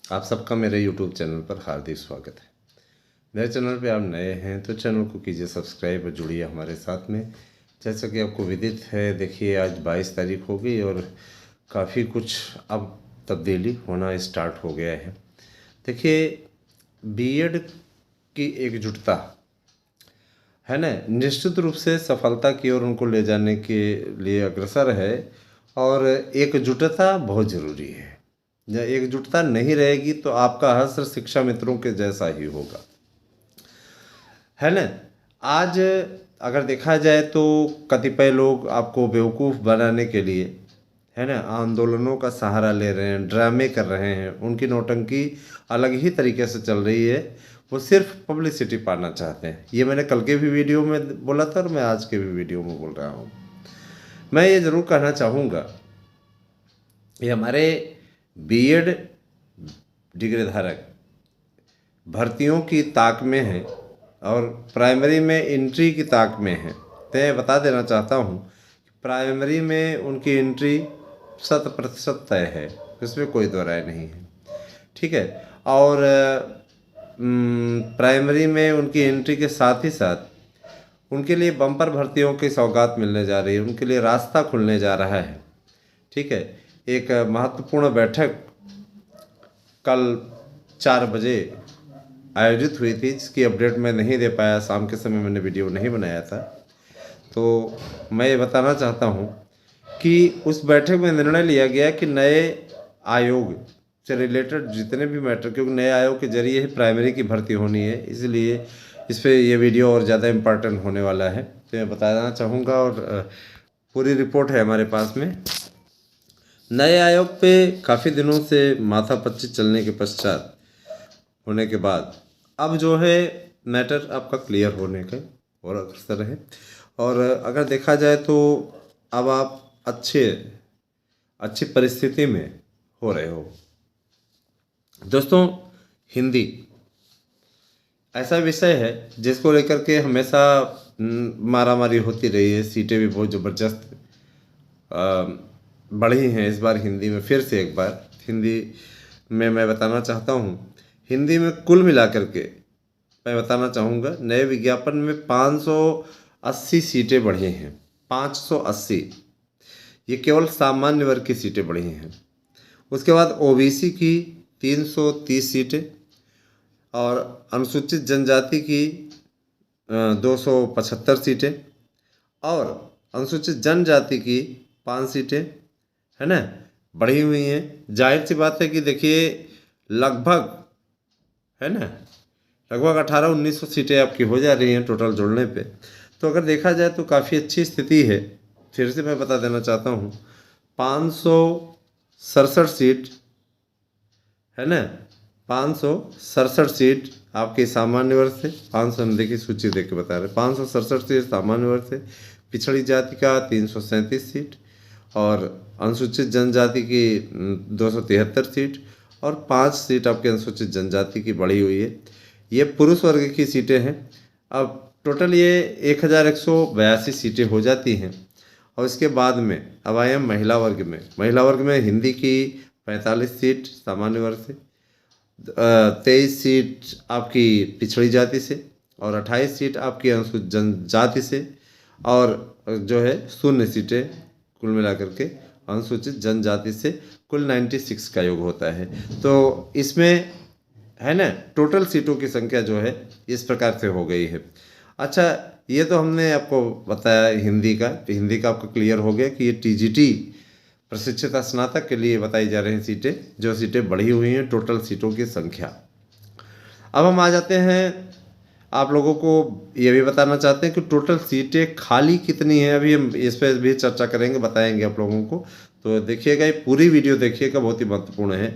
आप सबका मेरे YouTube चैनल पर हार्दिक स्वागत है। मेरे चैनल पे आप नए हैं तो चैनल को कीजिए सब्सक्राइब और जुड़िए हमारे साथ में। जैसा कि आपको विदित है, देखिए आज 22 तारीख हो गई और काफ़ी कुछ अब तब्दीली होना स्टार्ट हो गया है। देखिए, बीएड की एकजुटता है ना, निश्चित रूप से सफलता की ओर उनको ले जाने के लिए अग्रसर है और एकजुटता बहुत ज़रूरी है। या एकजुटता नहीं रहेगी तो आपका हश्र शिक्षा मित्रों के जैसा ही होगा, है ना। आज अगर देखा जाए तो कतिपय लोग आपको बेवकूफ़ बनाने के लिए, है ना, आंदोलनों का सहारा ले रहे हैं, ड्रामे कर रहे हैं। उनकी नौटंकी अलग ही तरीके से चल रही है। वो सिर्फ पब्लिसिटी पाना चाहते हैं। ये मैंने कल के भी वीडियो में बोला था और मैं आज के भी वीडियो में बोल रहा हूँ। मैं ये ज़रूर कहना चाहूँगा, ये हमारे बीएड डिग्री धारक भर्तियों की ताक में है और प्राइमरी में एंट्री की ताक में है। तो मैं बता देना चाहता हूँ कि प्राइमरी में उनकी एंट्री 100% तय है, इसमें कोई दो राय नहीं है, ठीक है। और प्राइमरी में उनकी एंट्री के साथ ही साथ उनके लिए बम्पर भर्तियों की सौगात मिलने जा रही है, उनके लिए रास्ता खुलने जा रहा है, ठीक है। एक महत्वपूर्ण बैठक कल 4 बजे आयोजित हुई थी, जिसकी अपडेट मैं नहीं दे पाया, शाम के समय मैंने वीडियो नहीं बनाया था। तो मैं ये बताना चाहता हूँ कि उस बैठक में निर्णय लिया गया कि नए आयोग से रिलेटेड जितने भी मैटर, क्योंकि नए आयोग के जरिए ही प्राइमरी की भर्ती होनी है, इसलिए इस पर ये वीडियो और ज़्यादा इम्पॉर्टेंट होने वाला है। तो मैं बताना चाहूँगा और पूरी रिपोर्ट है हमारे पास में। नए आयोग पे काफ़ी दिनों से माथापच्ची चलने के पश्चात होने के बाद अब जो है मैटर आपका क्लियर होने का और अग्रसर है। और अगर देखा जाए तो अब आप अच्छी परिस्थिति में हो रहे हो। दोस्तों, हिंदी ऐसा विषय है जिसको लेकर के हमेशा मारामारी होती रही है। सीटें भी बहुत ज़बरदस्त बढ़ी हैं इस बार हिंदी में। फिर से एक बार हिंदी में मैं बताना चाहता हूँ, हिंदी में कुल मिलाकर के मैं बताना चाहूँगा, नए विज्ञापन में 580 सीटें बढ़ी हैं। 580, ये केवल सामान्य वर्ग की सीटें बढ़ी हैं। उसके बाद ओबीसी की 330 सीटें और अनुसूचित जनजाति की 275 सीटें और अनुसूचित जनजाति की 5 सीटें, है ना, बढ़ी हुई हैं। जाहिर सी बात है कि देखिए लगभग, है ना, लगभग 1800-1900 सीटें आपकी हो जा रही हैं टोटल जोड़ने पे। तो अगर देखा जाए तो काफ़ी अच्छी स्थिति है। फिर से मैं बता देना चाहता हूँ, 567 सीट, है ना, 567 सीट आपके सामान्य वर्ग से, 500 देखिए सूची देख के बता रहे, 567 सीट सामान्य वर्ग से, पिछड़ी जाति का 337 सीट और अनुसूचित जनजाति की 273 सीट और 5 सीट आपके अनुसूचित जनजाति की बढ़ी हुई है। ये पुरुष वर्ग की सीटें हैं। अब टोटल ये 1182 सीटें हो जाती हैं। और इसके बाद में अब आए हम महिला वर्ग में। महिला वर्ग में हिंदी की 45 सीट सामान्य वर्ग से, 23 सीट आपकी पिछड़ी जाति से और 28 सीट आपकी अनुसूचित जनजाति से और जो है 0 सीटें कुल मिलाकर के अनुसूचित जनजाति से, कुल 96 का योग होता है। तो इसमें, है ना, टोटल सीटों की संख्या जो है इस प्रकार से हो गई है। अच्छा, ये तो हमने आपको बताया हिंदी का। तो हिंदी का आपको क्लियर हो गया कि ये टीजीटी प्रशिक्षित स्नातक के लिए बताई जा रही हैं सीटें, जो सीटें बढ़ी हुई हैं टोटल सीटों की संख्या। अब हम आ जाते हैं, आप लोगों को ये भी बताना चाहते हैं कि टोटल सीटें खाली कितनी हैं। अभी हम इस पर भी चर्चा करेंगे, बताएंगे आप लोगों को। तो देखिएगा, ये पूरी वीडियो देखिएगा, बहुत ही महत्वपूर्ण है।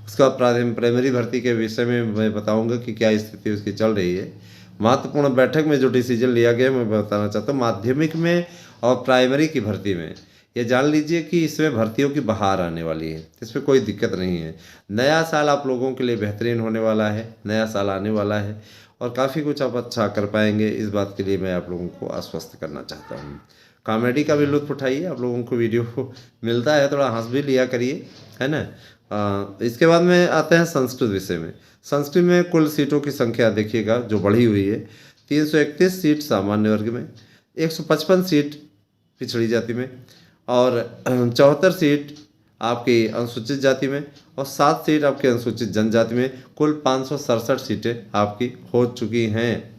उसका प्राइमरी भर्ती के विषय में मैं बताऊंगा कि क्या स्थिति उसकी चल रही है। महत्वपूर्ण बैठक में जो डिसीजन लिया गया मैं बताना चाहता हूँ। माध्यमिक में और प्राइमरी की भर्ती में ये जान लीजिए कि इसमें भर्तियों की बहार आने वाली है, इसमें कोई दिक्कत नहीं है। नया साल आप लोगों के लिए बेहतरीन होने वाला है, नया साल आने वाला है और काफ़ी कुछ आप अच्छा कर पाएंगे। इस बात के लिए मैं आप लोगों को आश्वस्त करना चाहता हूँ। कॉमेडी का भी लुत्फ उठाइए, आप लोगों को वीडियो मिलता है, थोड़ा हंस भी लिया करिए, है ना। इसके बाद में आते हैं संस्कृत विषय में। संस्कृत में कुल सीटों की संख्या देखिएगा जो बढ़ी हुई है, 331 सीट सामान्य वर्ग में, 155 सीट पिछड़ी जाति में, और 74 सीट आपकी अनुसूचित जाति में, और 7 सीट आपकी अनुसूचित जनजाति में। कुल 567 सीटें आपकी हो चुकी हैं,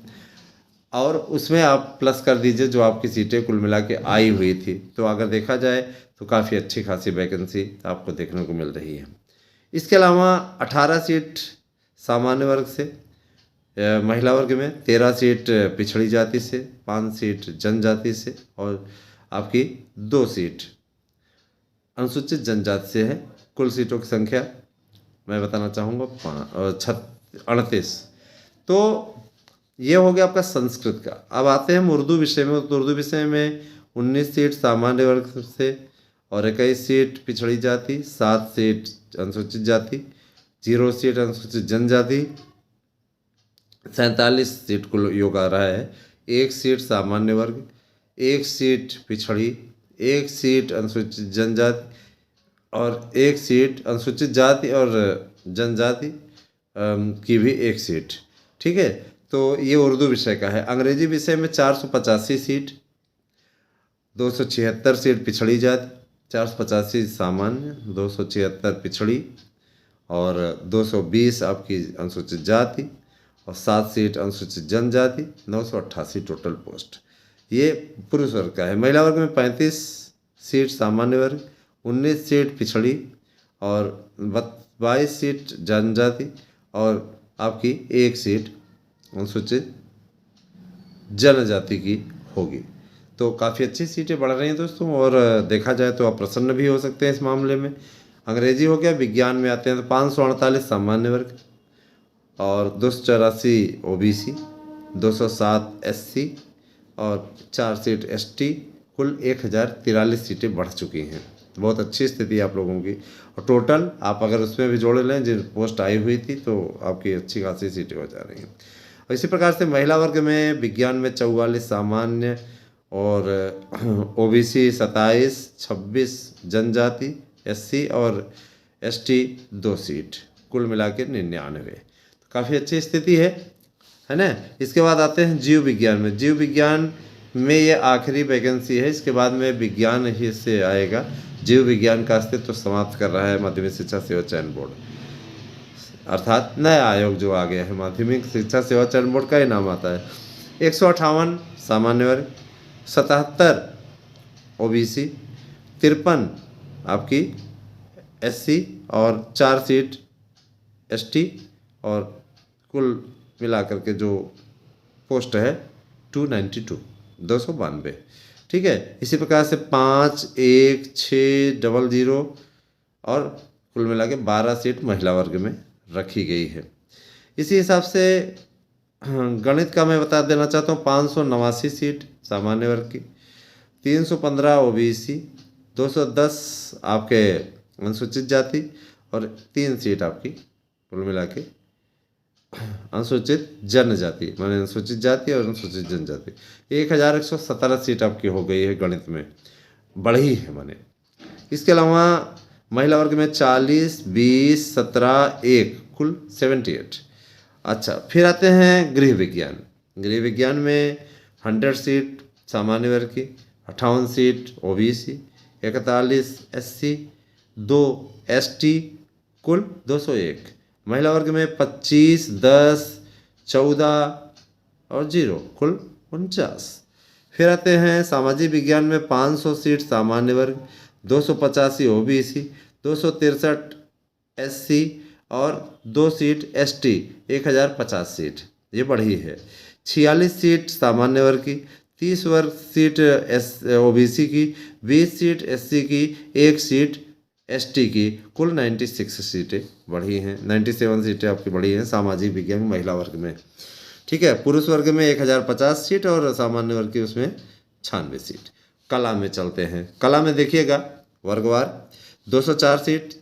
और उसमें आप प्लस कर दीजिए जो आपकी सीटें कुल मिला के आई हुई थी। तो अगर देखा जाए तो काफ़ी अच्छी खासी वैकेंसी आपको देखने को मिल रही है। इसके अलावा 18 सीट सामान्य वर्ग से, महिला वर्ग में 13 सीट पिछड़ी जाति से, 5 सीट जनजाति से, और आपकी 2 सीट अनुसूचित जनजाति से है। कुल सीटों की संख्या मैं बताना चाहूँगा 38। तो ये हो गया आपका संस्कृत का। अब आते हैं हम उर्दू विषय में। तो उर्दू विषय में 19 सीट सामान्य वर्ग से और 21 सीट पिछड़ी जाति, 7 सीट अनुसूचित जाति, 0 सीट अनुसूचित जनजाति, 47 सीट कुल योग आ रहा है। 1 सीट सामान्य वर्ग, 1 सीट पिछड़ी, 1 सीट अनुसूचित जनजाति, और 1 सीट अनुसूचित जाति और जनजाति की भी 1 सीट। ठीक है, तो ये उर्दू विषय का है। अंग्रेजी विषय में 485 सीट, 276 सीट पिछड़ी जाति, 485 सामान्य, 276 पिछड़ी, और 220 आपकी अनुसूचित जाति, और 7 सीट अनुसूचित जनजाति, 988 टोटल पोस्ट। ये पुरुष वर्ग का है। महिला वर्ग में 35 सीट सामान्य वर्ग, 19 सीट पिछड़ी, और 22 सीट जनजाति, और आपकी 1 सीट अनुसूचित जनजाति की होगी। तो काफ़ी अच्छी सीटें बढ़ रही हैं दोस्तों, और देखा जाए तो आप प्रसन्न भी हो सकते हैं इस मामले में। अंग्रेजी हो गया। विज्ञान में आते हैं तो 548 सामान्य वर्ग, और 284 ओबीसी, 207 एससी, और 4 सीट एसटी। कुल 1043 सीटें बढ़ चुकी हैं। बहुत अच्छी स्थिति है आप लोगों की, और टोटल आप अगर उसमें भी जोड़ लें जो पोस्ट आई हुई थी तो आपकी अच्छी खासी सीटें हो जा रही हैं। और इसी प्रकार से महिला वर्ग में विज्ञान में 44 सामान्य, और ओबीसी 27, 26 जनजाति, एससी और एसटी 2 सीट, कुल मिला के 99। तो काफ़ी अच्छी स्थिति है ना। इसके बाद आते हैं जीव विज्ञान में। जीव विज्ञान में ये आखिरी वैकेंसी है, इसके बाद में विज्ञान ही से आएगा। जीव विज्ञान का अस्तित्व तो समाप्त कर रहा है माध्यमिक शिक्षा सेवा चयन बोर्ड, अर्थात नया आयोग जो आ गया है, माध्यमिक शिक्षा सेवा चयन बोर्ड का ही नाम आता है। 158 सामान्य वर्ग, 77 ओबीसी, 53 आपकी एससी, और 4 सीट एसटी, और कुल मिलाकर के जो पोस्ट है 292। ठीक है, इसी प्रकार से 5, 1, 6, 00 और कुल मिला के 12 सीट महिला वर्ग में रखी गई है। इसी हिसाब से गणित का मैं बता देना चाहता हूँ। 589 सीट सामान्य वर्ग की, 315 ओबीसी, 210 आपके अनुसूचित जाति, और 3 सीट आपकी कुल मिला के अनुसूचित जनजाति, माने अनुसूचित जाति और अनुसूचित जनजाति। 1117 सीट आपकी हो गई है गणित में, बढ़ी है माने। इसके अलावा महिला वर्ग में 40, 20, 17, 1 कुल 78। अच्छा, फिर आते हैं गृह विज्ञान। गृह विज्ञान में 100 सीट सामान्य वर्ग की, 58 सीट ओबीसी, 41 एससी, 2 एसटी, कुल 201। महिला वर्ग में 25, 10, 14 और 0 कुल 49। फिर आते हैं सामाजिक विज्ञान में 500 सीट सामान्य वर्ग, 285 ओबीसी, 263 एससी, और 2 सीट एसटी, 1050 सीट, ये बढ़ी है। 46 सीट सामान्य वर्ग की, 30 वर्ग सीट ओबीसी की, 20 सीट एससी की, 1 सीट एसटी की, कुल 96 सीटें बढ़ी हैं। 97 सीटें आपकी बढ़ी हैं सामाजिक विज्ञान महिला वर्ग में। ठीक है, पुरुष वर्ग में 1050 सीट और सामान्य वर्ग की उसमें 96 सीट। कला में चलते हैं। कला में देखिएगा वर्गवार 204 सीट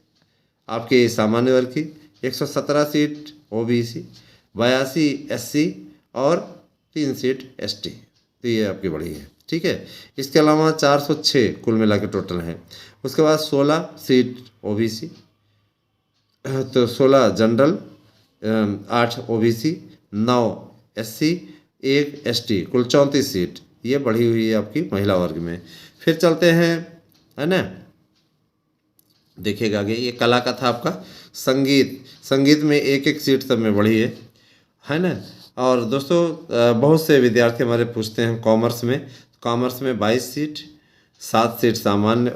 आपके सामान्य वर्ग की, 117 सीट ओबीसी, 82 एससी, और 3 सीट एसटी। तो ये आपकी बढ़ी है। ठीक है, इसके अलावा 406 कुल मिला के टोटल हैं। उसके बाद 16 सीट ओबीसी, तो 16 जनरल, 8 ओबीसी, 9 एससी, 1 एसटी, कुल 34 सीट ये बढ़ी हुई है आपकी महिला वर्ग में। फिर चलते हैं, है ना, देखिएगा आगे, ये कला का था आपका। संगीत, संगीत में एक एक सीट सब में बढ़ी है ना। और दोस्तों बहुत से विद्यार्थी हमारे पूछते हैं कॉमर्स में, कॉमर्स में 22 सीट, 7 सीट सामान्य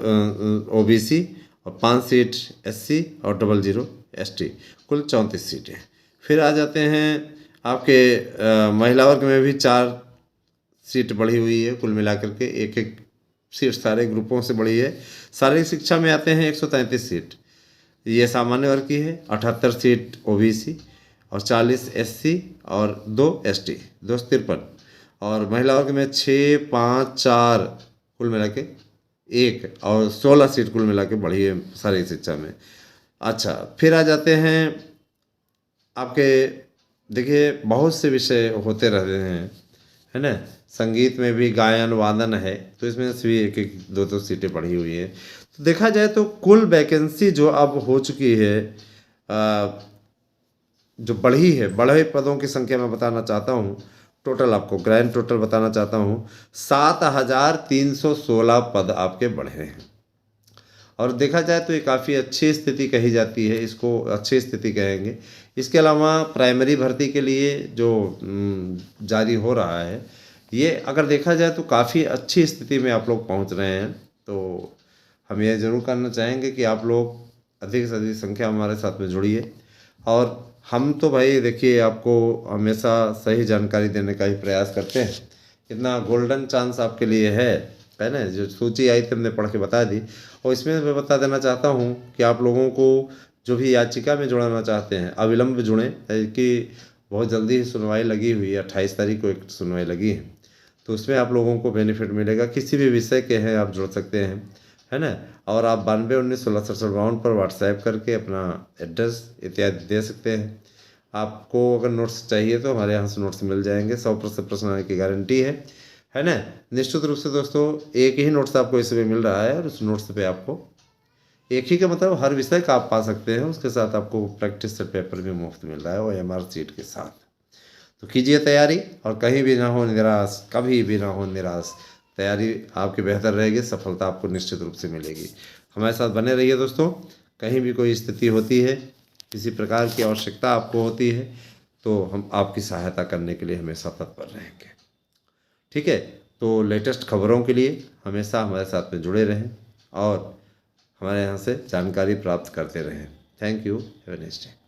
ओबीसी और 5 सीट एससी और 00 एसटी, कुल 34 सीटें। फिर आ जाते हैं आपके महिला वर्ग में भी 4 सीट बढ़ी हुई है, कुल मिलाकर के एक एक सीट सारे ग्रुपों से बढ़ी है। शारीरिक शिक्षा में आते हैं 133 सीट, ये सामान्य वर्ग की है, 78 सीट ओबीसी और 40 एससी और 2 एसटी, 253। और महिला वर्ग में 6, 5, 4 कुल मिला के 1 और 16 सीट कुल मिला के बढ़ी है शारीरिक शिक्षा में। अच्छा, फिर आ जाते हैं आपके, देखिए बहुत से विषय होते रहते हैं, है ना। संगीत में भी गायन वादन है, तो इसमें से भी एक एक 2 सीटें बढ़ी हुई है। तो देखा जाए तो कुल वैकेंसी जो अब हो चुकी है, जो बढ़ी है, बढ़े पदों की संख्या मैं बताना चाहता हूँ, टोटल आपको ग्रैंड टोटल बताना चाहता हूँ, 7316 पद आपके बढ़े हैं। और देखा जाए तो ये काफ़ी अच्छी स्थिति कही जाती है, इसको अच्छी स्थिति कहेंगे। इसके अलावा प्राइमरी भर्ती के लिए जो जारी हो रहा है, ये अगर देखा जाए तो काफ़ी अच्छी स्थिति में आप लोग पहुंच रहे हैं। तो हम ये ज़रूर करना चाहेंगे कि आप लोग अधिक से अधिक संख्या हमारे साथ में जुड़िए। और हम तो भाई देखिए आपको हमेशा सही जानकारी देने का ही प्रयास करते हैं। इतना गोल्डन चांस आपके लिए है ना, जो सूची आई थी हमने पढ़ के बता दी। और इसमें मैं बता देना चाहता हूँ कि आप लोगों को जो भी याचिका में जुड़ाना चाहते हैं अविलंब जुड़ें, कि बहुत जल्दी ही सुनवाई लगी हुई है, 28 तारीख को एक सुनवाई लगी है, तो उसमें आप लोगों को बेनिफिट मिलेगा। किसी भी विषय के हैं आप जुड़ सकते हैं, है ना। और आप 9219166752 पर व्हाट्सएप करके अपना एड्रेस इत्यादि दे सकते हैं। आपको अगर नोट्स चाहिए तो हमारे यहाँ से नोट्स मिल जाएंगे, 100% प्रश्न आने की गारंटी है ना। निश्चित रूप से दोस्तों एक ही नोट्स आपको इस समय मिल रहा है, और उस नोट्स पे आपको एक ही का मतलब हर विषय का आप पा सकते हैं, उसके साथ आपको प्रैक्टिस सेट पेपर भी मुफ्त मिल रहा है और एमआर सीट के साथ। तो कीजिए तैयारी और कहीं भी ना हो निराश, कभी भी ना हो निराश। तैयारी आपकी बेहतर रहेगी, सफलता आपको निश्चित रूप से मिलेगी। हमारे साथ बने रहिए दोस्तों। कहीं भी कोई स्थिति होती है, किसी प्रकार की आवश्यकता आपको होती है, तो हम आपकी सहायता करने के लिए हमेशा तत्पर रहेंगे। ठीक है, तो लेटेस्ट खबरों के लिए हमेशा हमारे साथ में जुड़े रहें और हमारे यहाँ से जानकारी प्राप्त करते रहें। Thank you, have a nice day.